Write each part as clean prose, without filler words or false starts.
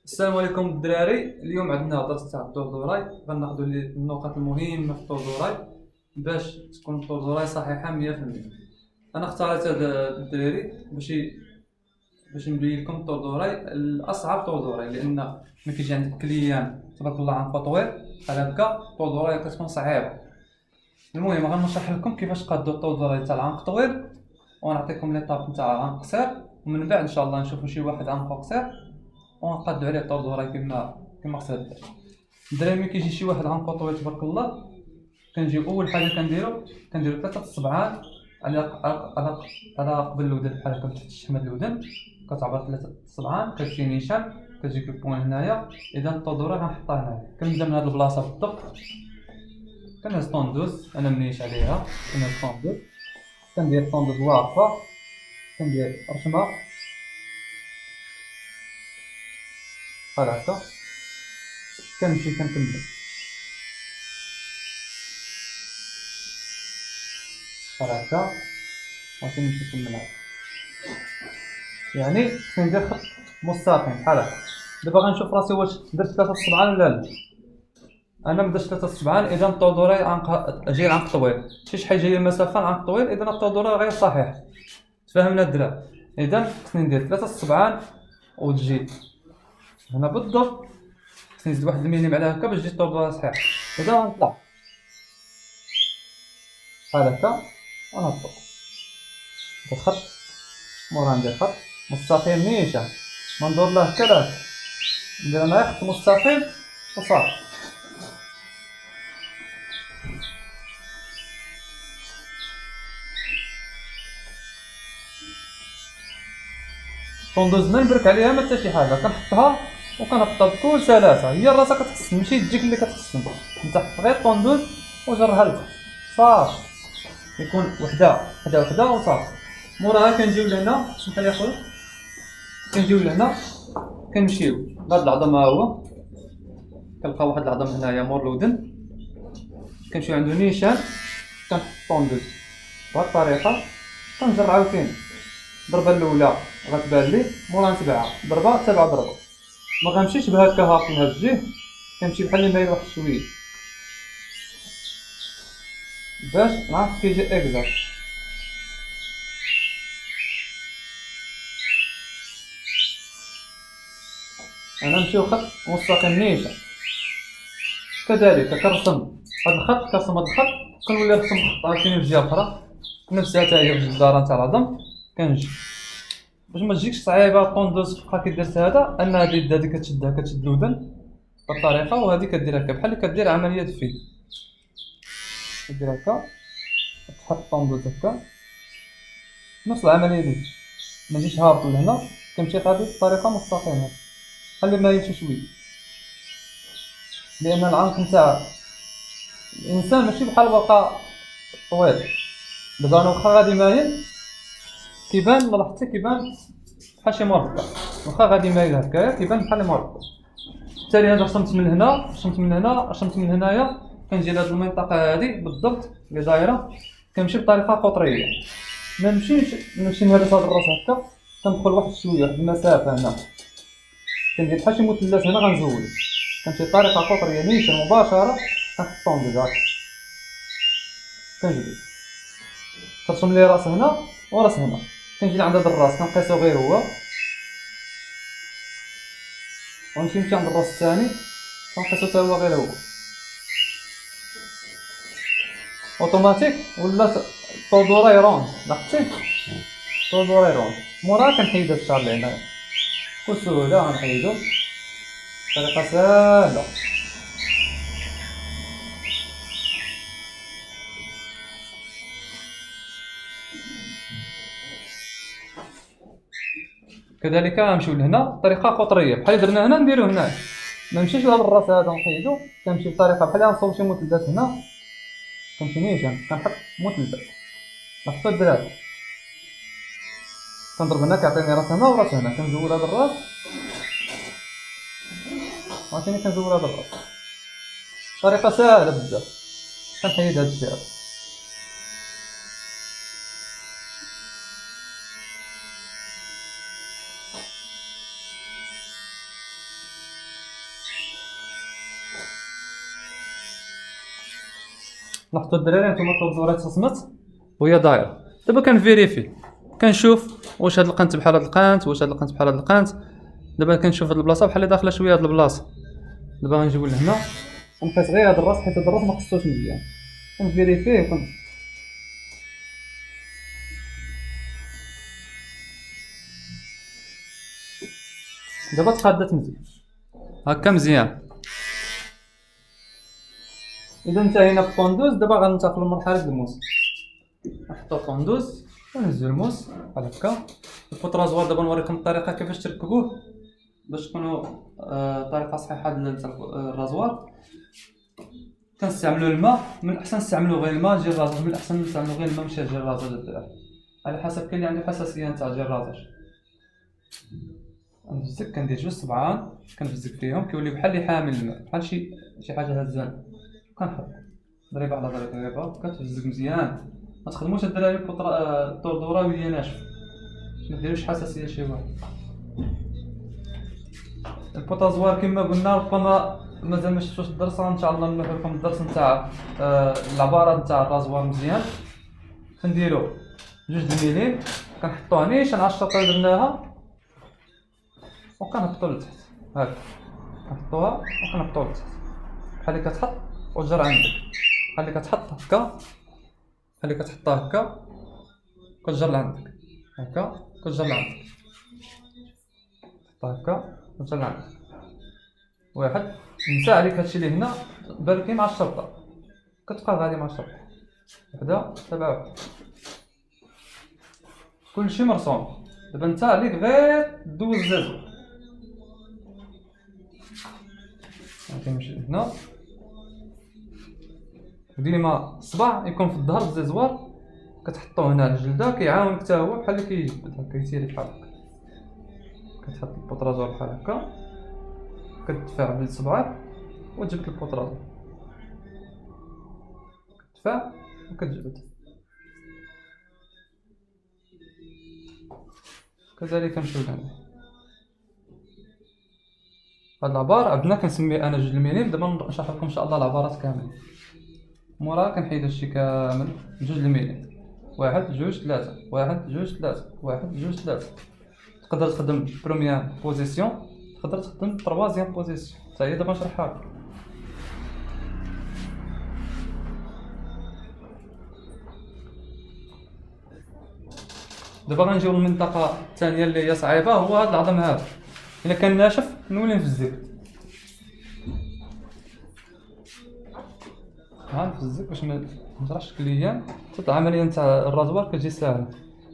السلام عليكم الدراري. اليوم عندنا درس تاع الطوزوراي، غناخدو النقط المهمه في الطوزوراي باش تكون الطوزوراي صحيحه 100%. انا اختاريت هذا الدراري باش نبين لكم الطوزوراي الاصعب طوزوراي، لان ملي كيجي عندك كليان تبارك الله عنق طويل بحال هكا الطوزوراي كتكون صعيبه. المهم غنشرح لكم كيفاش قادو الطوزوراي تاع العنق طويل، ونعطيكم ليطاب نتاع عنق قصير، ومن بعد ان شاء الله نشوفوا شي واحد عنق قصير ونقادو عليه الطوزوراي كيما خصها دير. الدراري ملي كيجي شي واحد عنقو طويل تبارك الله، كنجيو اول حاجه كنديرو 3 الصبعان على قبل الودن بحال هكا تحت الشحمه الودن، كتعبر 3 الصبعان، كتمشي نيشان، كتجيك البوين هنايا. اذا الطوزوراي غنحطها هنايا، كنبدا من هاد البلاصه بالضبط، كنهز طوندوز، انا منيش عليها، كنهز طوندوز، كندير طوندوز واقفه، كندير رشمه بحال هكا، كنمشي كنكمل بحال هكا، وكنمشي نكمل هكا، يعني كندير خط مستقيم بحال هكا. دابا غنشوف راسي واش درت 3 الصبعان ولا لا. انا ما درتش 3 الصبعان، اذا الطوزوراي جاي العنق طويل، شحال جايه المسافه العنق طويل، اذا الطوزوراي غير صحيح. تفاهمنا الدراري؟ اذا خصني ندير 3 الصبعان وتجي هنا بالضبط، خصني نزيد واحد المليم على هكا باش تجي الطوزوراي صحيح. اذا غنطلع بحال هكا ونهبط، ندير خط مورا، ندير خط مستقيم نيشان، ما ندور لا هكا لا هكا، ندير انا خط مستقيم وصافي. طوندوز ما نبرك عليها ما حتى شي حاجه، كنحطها وكنهبطها بكل سلاسه، هي راسها كتحسن ماشي تجيك اللي كتحسن، انت حط غير طوندوز وجرها لتحت صافي، يكون وحده وحده وحده وصافي. موراها كنجيو لهنا، سمح لي اخويا، كنجيو لهنا كنمشيو لهاد العظم، ها هو كنلقاو واحد العظم هنايا مور الودن، كنمشيو عندو نيشان، كنحط طوندوز بهاد الطريقه، كنجر عاوتاني الضربه الاولى غتبان لي، موراها نتبعها ضربه تابع ضربه، ما غنمشيش بهكا هاك من هاد الجهه، كنمشي بحال اللي مايل واحد شويه باش نعرف كيجي اكزاكت. انا نمشيو خط مستقيم نيشان، كذلك كنرسم هاد الخط، كنرسم هاد الخط، كنولي نرسم خط عاوتاني في الجهه الاخرى نفسها حتى هي في الدارة نتاع العظم. كنجي باش ما تجيكش صعيبه الطوندوز تبقى كي درت هذا، ان هادي اليد هادي كتشدها، كتشد الودن بالطريقه، وهادي كدير هكا بحال اللي كدير عمليه دفي، كدير هكا تحط الطوندوز هكا، نفس العمليه دي، ما نجيش هابط لهنا، كنمشي غادي بطريقه مستقيمه خلي ما يمشي شويه، لان العنق نتاع الانسان ماشي بحال الورقه طويل. دابا انا واخا غادي مايل كيبان، لاحظتي كيبان بحال شي مربع، واخا غادي مايل هكايا كيبان بحال مربع. بالتالي انا رسمت من هنا، رسمت من هنا، رسمت من هنايا، كنجي لهاد المنطقه هادي بالضبط اللي دايره، كنمشي بطريقه قطريه، ما نمشي نهرس هاد الراس هكا، كندخل واحد شويه واحد المسافه هنا، كندير بحال شي مثلث هنا غنزول، كنمشي بطريقه قطريه نيشان مباشره، كنحطهم ديجا كنجبد، كترسم لي راس هنا وراس هنا، كنجي عند هاد الراس كنقيسو غير هو، ونمشي عند الراس الثاني كنقيسو حتى هو غير هو، اوتوماتيك ولات الطوزوراي روند. لاحظتي الطوزوراي روند. موراها كنحيد هاد الشعر اللي هنايا بكل سهوله، غنحيدو بطريقه ساهله. كذلك غنمشيو لهنا بطريقه قطريه بحال اللي درنا هنا نديرو هنا، ما نمشيش لهاد الراس هذا نحيدو، كنمشي بطريقه بحال غنصوب شي مثلث هنا، كنمشي نيشان كنحط مثلث. لاحظتوا الدراري كنضرب هنا كيعطيني راس هنا وراس هنا، كنزول هاد الراس وعاوتاني كنزول هاد الراس، طريقه ساهله بزاف. كنحيد هاد الشيء هذا. لاحظتوا الدراري نتوما الطوزورات تصمت وهي دايره. دابا كنفيريفي، كنشوف واش هاد القنت بحال هاد القنت، واش هاد القنت بحال هاد القنت. دابا كنشوف هاد البلاصه بحال اللي داخله شويه هاد البلاصه. دابا غنجيو لهنا ونقيس غير هاد الراس حيت هاد الراس ما خصوش مزيان، كنفيريفيه دابا تقادات مزيان هكا مزيان. اذا انتهينا بالطوندوز. دابا غننتقلوا لمرحله الموس. نحطوا الطوندوز ونهزوا الموس بحال هكا. البوطرازوار دابا نوريكم الطريقه كيفاش تركبوه باش تكونوا طريقه صحيحه ديال الرازوار. كنستعملوا الماء، من الاحسن نستعملوا غير الماء جيرازاج، من الاحسن نستعملوا غير الماء ماشي جيرازاج الدراري، على حسب كاين اللي عنده حساسيه نتاع جيرازاج. كنفزك كندير جوج صبعان كنفزك فيهم كيولي بحال اللي حامل الماء، بحال شي حاجه هزان. كنحط ضريبه على ضريبه كتفزك مزيان. ما تخدموش الدراري الطردوره وهي ناشفه باش ما ديروش حساسيه شي واحد. البوطازوار كما قلنا ربما مازال ما شفتوش الدرس، ان شاء الله نلوح لكم الدرس نتاع العباره نتاع الرازوار مزيان. كنديرو جوج الميلين كنحطوها نيشان على الشطه اللي درناها وكنهبطو لتحت هاكا، كنحطوها وكنهبطو لتحت بحال اللي كتحط وتجر عندك، بحال اللي كتحط هكا، بحال اللي كتحطها هكا كتجر لعندك هكا، كتجر لعندك تحطها هكا وتجر لعندك. واحد نسى عليك هادشي اللي هنا بالكي مع الشرطه كتبقى غادي مع الشرطه وحده تبع واحد كلشي مرسوم. دابا نتا عليك غير دوز الزازور كنمشي هنا ديما الصبع يكون في الظهر الزازوار كتحطوه هنا على الجلده كيعاونك حتى هو بحال اللي كيجبد هكا كيسير بحال هكا. كتحط البوطرازوار بحال هكا كتدفع بالصبعك وتجبد البوطرازوار كتدفع وكتجبد. كذلك نمشيو لهنا. هاد العبار عندنا كنسميه انا جوج الميلين. دابا نشرح لكم ان شاء الله العبارات كامل. مورا كنحيد هادشي كامل جوج الميلين، واحد جوج ثلاثة، واحد جوج ثلاثة، واحد جوج ثلاثة. تقدر تخدم بروميير بوزيسيون، تقدر تخدم تروازيام بوزيسيون، حتى هي دابا نشرحها لك. دابا غنجيو للمنطقة الثانية اللي هي صعيبة، هو هاد العظم هذا إلا كان ناشف نولي نفزك. ها نفزك باش ما نجرحش كليا. حتى العملية نتاع الرازوار كتجي ساهلة.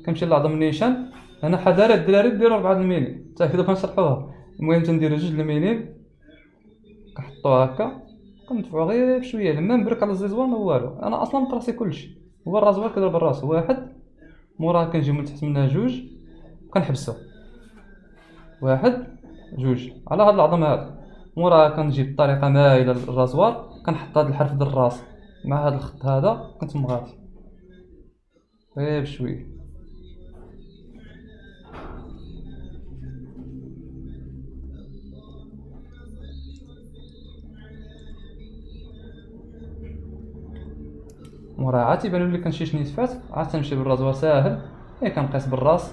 كنمشي للعظم نيشان هنا حذاري الدراري ديرو 4 الميلين حتى دابا نشرحوها. المهم تنديرو جوج الميلين كنحطوها هكا كندفعو غير بشوية الماء مبرك على الزيزوان ما والو. انا اصلا مطراسي كلشي، هو الرازوار كيضرب الراس واحد، موراه كنجيو من تحت منها جوج كنحبسو واحد جوج على هاد العظم هذا. موراه كنجيب بطريقه مايله للرازوار كنحط هاد الحرف ديال الراس مع هاد الخط هذا كنتمغاطي غير بشويه. موراه عاد تيبانو لي كان شي شنيتفات عاد تنمشي بالرازوار ساهل. كنقيس بالراس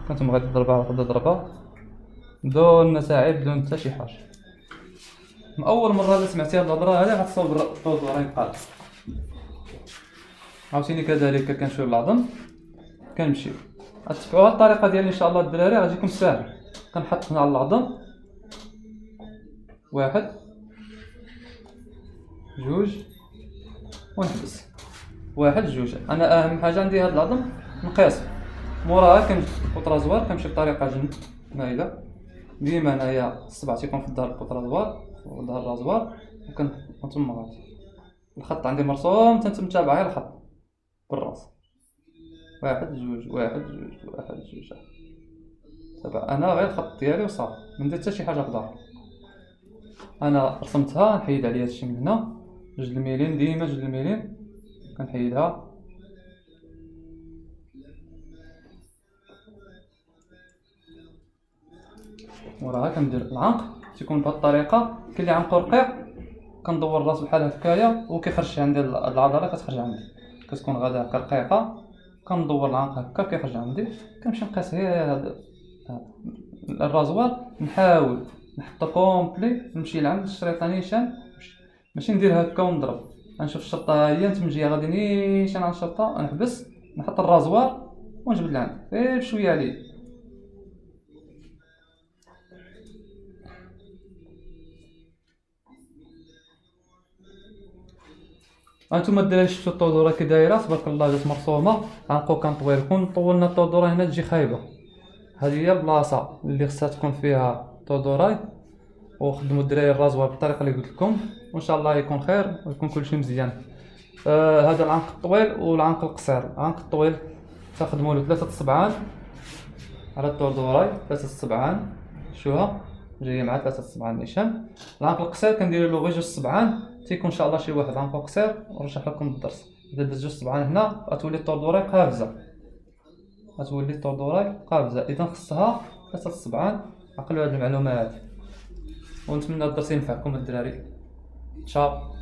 كنتمغاطي ضربه على قد ضربه بدون مساعد بدون حتى شي حاجه. من اول مره اللي سمعتي هاد الهضره هادي غتصور الرازوار ينقاد. عاوتاني كذلك كنشوف العظم كنمشيو غتبعوا الطريقه ديالي ان شاء الله الدراري غتجيكم ساهل. كنحط هنا على العظم واحد جوج ونحبس واحد جوج. انا اهم حاجه عندي هاد العظم نقيس. موراها كنمشي البوطرازوار كنمشي بطريقه جنب مايله ديما انايا الصبع تيكون في الظهر البوطرازوار وظهر الرازوار وكنتمغاطي. الخط عندي مرسوم تنتبع غير الخط بالراس واحد جوج واحد جوج واحد جوج. تبع انا غير الخط ديالي وصافي ما ندير حتى شي حاجه في ظهري. انا رسمتها نحيد عليها هادشي من هنا جوج الميلين ديما جوج الميلين كنحيدها. وراها كندير العنق تيكون بهاد الطريقه. كاين اللي عنقو رقيق كندور الراس بحال هكايا وكيخرج عندي العضله، كتخرج عندي كتكون غادا هكا رقيقه. كندور العنق هكا كيخرج عندي، كنمشي نقيس غير هاد الرازوار، نحاول نحطو كومبلي، نمشي لعند الشريطه نيشان، ماشي ندير هكا ونضرب. غنشوف الشرطه هي نتمجيه غادي نيشان على الشرطه، نحبس نحط الرازوار ونجبد لعند غير بشويه عليه. هانتوما الدراري شفتو الطودوره كي دايره تبارك الله، جات مرسومه. عنقو كان طويل، كون طولنا الطودوره هنا تجي خايبه. هذه هي البلاصه اللي خصها تكون فيها طودوراي، وخدموا الدراري الرازوار بالطريقه اللي قلت لكم، وان شاء الله يكون خير ويكون كلشي مزيان. هذا العنق الطويل والعنق القصير. العنق الطويل تخدموا له 3 صبعان على الطودوراي، 3 صبعان شوها جايه مع 3 صبعان نيشان. العنق القصير كنديروا له غير 2 صبعان، تيكون ان شاء الله شي واحد عنقو قصير ونرشح لكم الدرس. اذا درت 2 صبعان هنا غتولي الطودوراي قافزه، غتولي الطودوراي قافزه، اذا خصها 3 صبعان. عقلوا هاد المعلومه هادي، ونتمنى الدرس ينفعكم الدراري. تشاو.